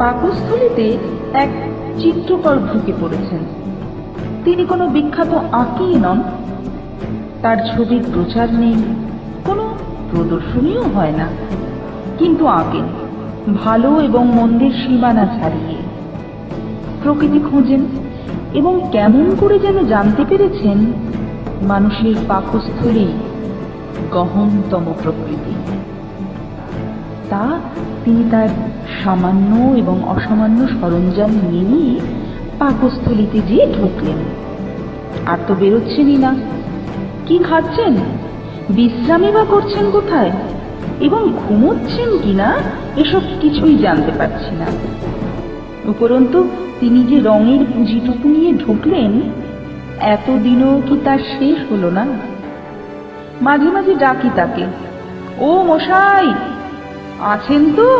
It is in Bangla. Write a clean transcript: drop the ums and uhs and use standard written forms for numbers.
পাকস্থলীতে এক চিত্রকর ঢুকে পড়েছেন। তিনি কোনো বিখ্যাত আঁকিই নন, তার ছবির প্রচার নেই, কোনো প্রদর্শনীও হয় না, কিন্তু আঁকেন ভালো এবং মন্দের সীমানা ছাড়িয়ে। প্রকৃতি খোঁজেন এবং কেমন করে যেন জানতে পেরেছেন মানুষের পাকস্থলী গহনতম প্রকৃতি। তা তিনি তার সামান্য এবং অসামান্য সরঞ্জাম নিয়ে পাকস্থলীতে যেয়ে ঢুকলেন। আর তো বেরোচ্ছেনই না। কি খাচ্ছেন, বিশ্রামই বা করছেন কোথায়, এবং ঘুমোচ্ছেন কিনা এসব কিছুই জানতে পারছি না। উপরন্তু তিনি যে রঙের পুঁজিটুকু নিয়ে ঢুকলেন, এতদিনও কি তার শেষ হলো না? মাঝে মাঝে ডাকি তাকে, ও মশাই, আছেন তো?